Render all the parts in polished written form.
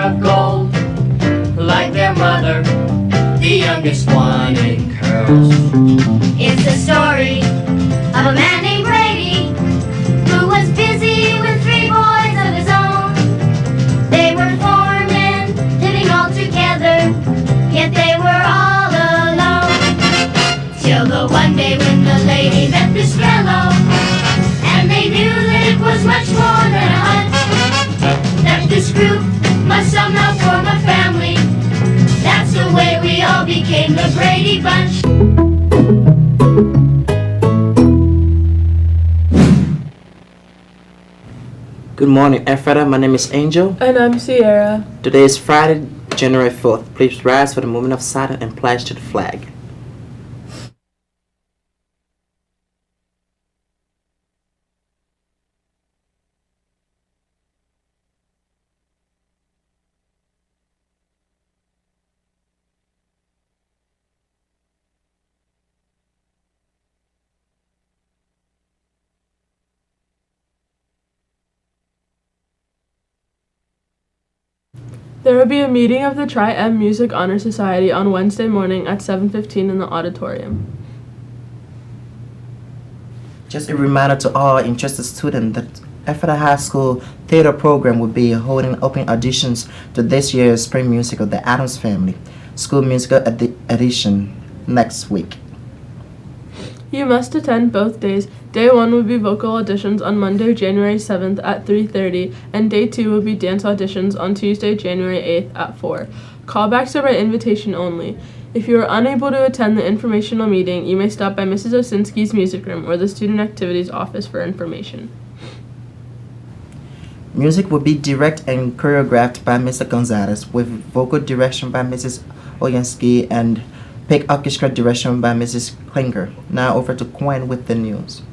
of gold, like their mother, the youngest one in curls. It's the story of a man named Brady who was busy with 3 boys of his own. They were 4 men living all together, yet they were all alone. Till the one day when the lady met this fellow, and they knew that it was much more than a hunch, that this group must somehow form a family. That's the way we all became the Brady Bunch. Good morning, Ephrata. My name is Angel. And I'm Sierra. Today is Friday, January 4th. Please rise for the moment of silence and pledge to the flag. There will be a meeting of the Tri-M Music Honor Society on Wednesday morning at 7:15 in the auditorium. Just a reminder to all interested students that Ephrata High School theater program will be holding open auditions to this year's spring musical, The Addams Family, school musical edition, next week. You must attend both days. Day 1 will be vocal auditions on Monday, January 7th at 3:30, and Day 2 will be dance auditions on Tuesday, January 8th at 4. Callbacks are by invitation only. If you are unable to attend the informational meeting, you may stop by Mrs. Osinski's music room or the Student Activities Office for information. Music will be directed and choreographed by Mr. Gonzalez, with vocal direction by Mrs. Osinski and Pick orchestra direction by Mrs. Klinger. Now over to Gwen with the news.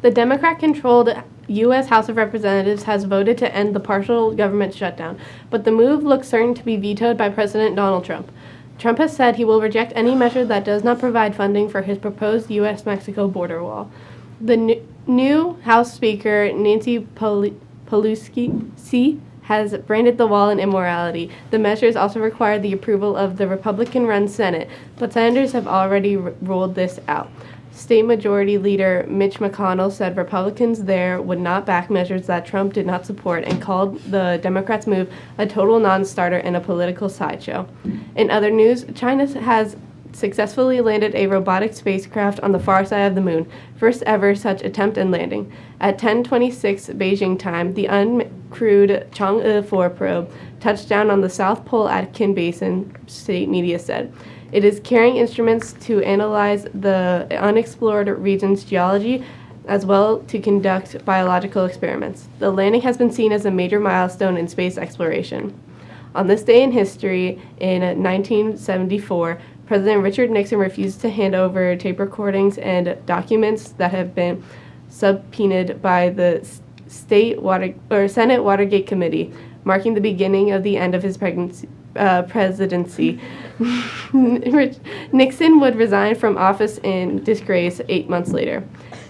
The Democrat-controlled U.S. House of Representatives has voted to end the partial government shutdown, but the move looks certain to be vetoed by President Donald Trump. Trump has said he will reject any measure that does not provide funding for his proposed U.S.-Mexico border wall. The new House Speaker, Nancy Pelosi, has branded the wall an immorality. The measures also require the approval of the Republican-run Senate, but senators have already ruled this out. State Majority Leader Mitch McConnell said Republicans there would not back measures that Trump did not support and called the Democrats' move a total non-starter and a political sideshow. In other news, China has successfully landed a robotic spacecraft on the far side of the moon, first ever such attempt and landing. At 10:26 Beijing time, the uncrewed Chang'e 4 probe touched down on the South Pole Atkin Basin, state media said. It is carrying instruments to analyze the unexplored region's geology as well to conduct biological experiments. The landing has been seen as a major milestone in space exploration. On this day in history, in 1974, President Richard Nixon refused to hand over tape recordings and documents that have been subpoenaed by the Senate Watergate Committee, marking the beginning of the end of his presidency. Nixon would resign from office in disgrace 8 months later.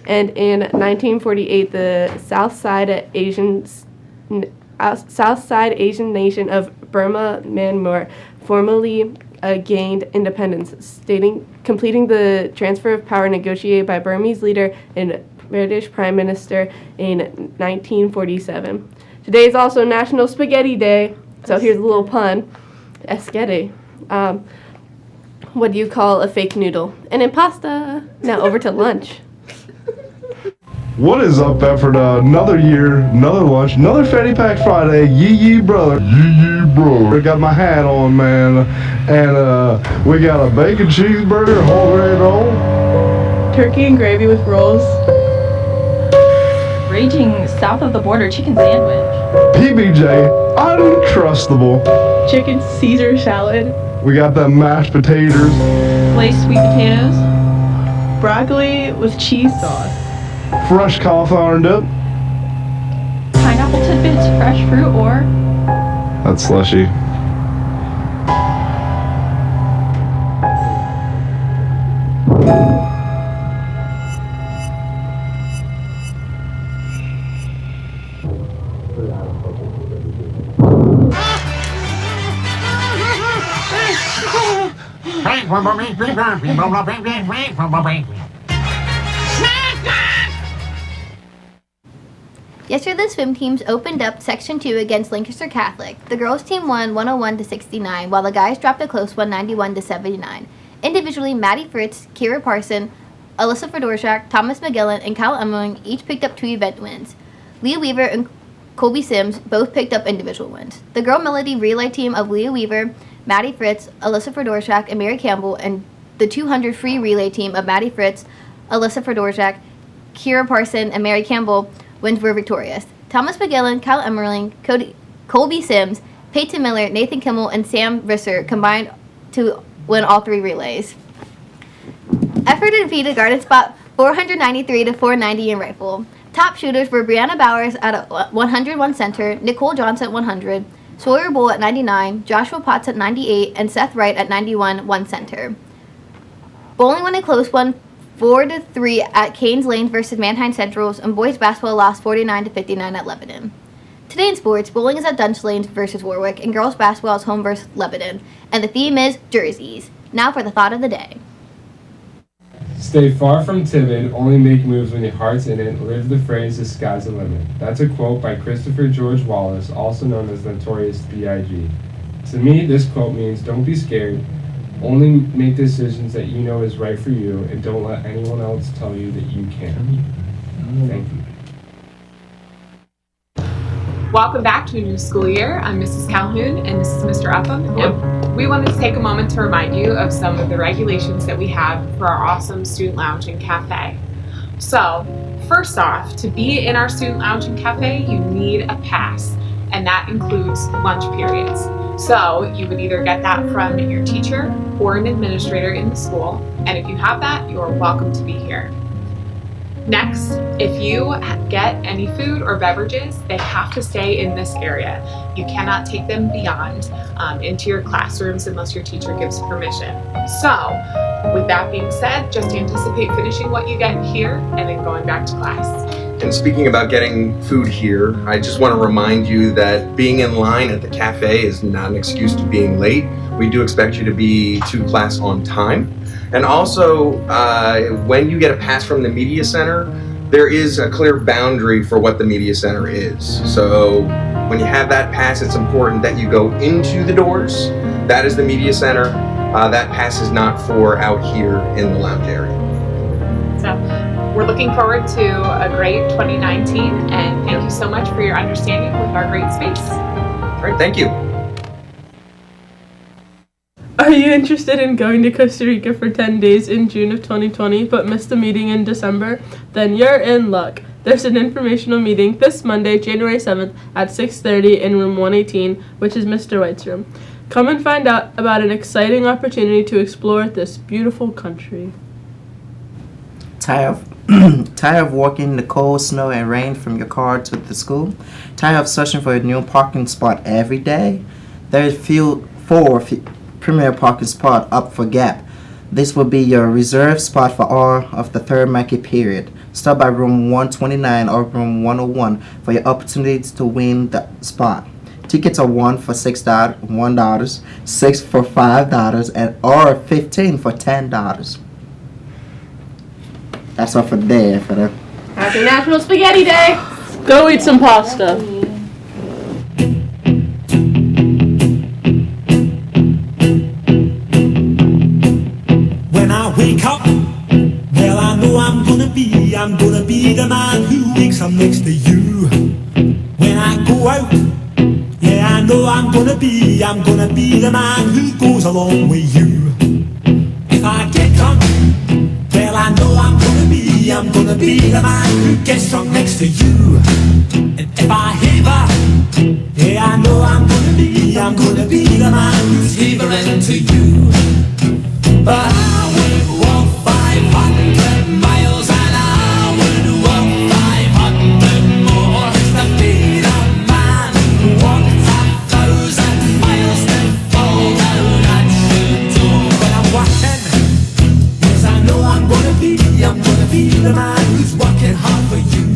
And in 1948, the Southside Asian nation of Burma Myanmar formally gained independence, completing the transfer of power negotiated by Burmese leader and British Prime Minister in 1947. Today is also National Spaghetti Day, so here's a little pun. Spaghetti. What do you call a fake noodle? An impasta. Now over to lunch. What is up, Ephrata? Another year, another lunch, another Fatty Pack Friday. Yee brother. Yee brother. I got my hat on, man. And we got a bacon cheeseburger, whole grain roll. Turkey and gravy with rolls. Raging south of the border chicken sandwich. PBJ, uncrustable. Chicken Caesar salad. We got that mashed potatoes. Glazed sweet potatoes. Broccoli with cheese sauce. Fresh cauliflower and dip. Pineapple tidbits, fresh fruit, or That's slushy. Yesterday, the swim teams opened up Section 2 against Lancaster Catholic. The girls team won 101-69, while the guys dropped a close 191-79. Individually, Maddie Fritz, Kira Parson, Alyssa Fedorchak, Thomas McGillen, and Kyle Emmerling each picked up 2 event wins. Leah Weaver and Colby Sims both picked up individual wins. The girl melody relay team of Leah Weaver, Maddie Fritz, Alyssa Fedorchak, and Mary Campbell, and the 200 free relay team of Maddie Fritz, Alyssa Fedorchak, Kira Parson, and Mary Campbell wins were victorious. Thomas McGillen, Kyle Emmerling, Colby Sims, Peyton Miller, Nathan Kimmel, and Sam Risser combined to win all 3 relays. Effort defeated Garden Spot 493-490 in rifle. Top shooters were Brianna Bowers at 101 center, Nicole Johnson at 100, Sawyer Bull at 99, Joshua Potts at 98, and Seth Wright at 91 1 center. Bowling won a close one 4-3 at Canes Lanes versus Manheim Centrals, and boys basketball lost 49-59 at Lebanon. Today in sports, bowling is at Dunch Lanes versus Warwick, and girls basketball is home versus Lebanon, and the theme is jerseys. Now for the thought of the day. Stay far from timid, only make moves when your heart's in it. Live the phrase, the sky's the limit. That's a quote by Christopher George Wallace, also known as Notorious B.I.G. To me, this quote means don't be scared. Only make decisions that you know is right for you, and don't let anyone else tell you that you can't. Thank you. Welcome back to a new school year. I'm Mrs. Calhoun and this is Mr. Upham. And we wanted to take a moment to remind you of some of the regulations that we have for our awesome student lounge and cafe. So, first off, to be in our student lounge and cafe, you need a pass, and that includes lunch periods. So you would either get that from your teacher or an administrator in the school, and if you have that, you are welcome to be here. Next, if you get any food or beverages, they have to stay in this area. You cannot take them beyond into your classrooms unless your teacher gives permission. So, with that being said, just anticipate finishing what you get here and then going back to class. And speaking about getting food here, I just want to remind you that being in line at the cafe is not an excuse to being late. We do expect you to be to class on time. And also, when you get a pass from the Media Center, there is a clear boundary for what the Media Center is. So when you have that pass, it's important that you go into the doors. That is the Media Center. That pass is not for out here in the lounge area. So we're looking forward to a great 2019, and thank you so much for your understanding with our great space. All right, thank you. Are you interested in going to Costa Rica for 10 days in June of 2020 but missed the meeting in December? Then you're in luck. There's an informational meeting this Monday, January 7th at 6:30 in room 118, which is Mr. White's room. Come and find out about an exciting opportunity to explore this beautiful country. Tired of walking in the cold, snow, and rain from your car to the school? Tired of searching for a new parking spot every day? There is four premier parking spot up for Gap. This will be your reserved spot for all of the third market period. Stop by room 129 or room 101 for your opportunities to win the spot. Tickets are $1 for $1, $6 for $5, and or $15 for $10. That's all for today. Happy National Spaghetti Day! Go eat some pasta. When I wake up, well I know I'm gonna be the man who wakes up next to you. When I go out, yeah I know I'm gonna be the man who goes along with you. If I get drunk, well I know I'm gonna be the man who gets drunk next to you. And if I haver, yeah I know I'm gonna be the man who's havering to you. But I would walk 500 miles and I would walk 500 more to be the man who walked 1,000 miles to fall down at your door. But I'm watching, yes I know I'm gonna be the man who's working hard for you.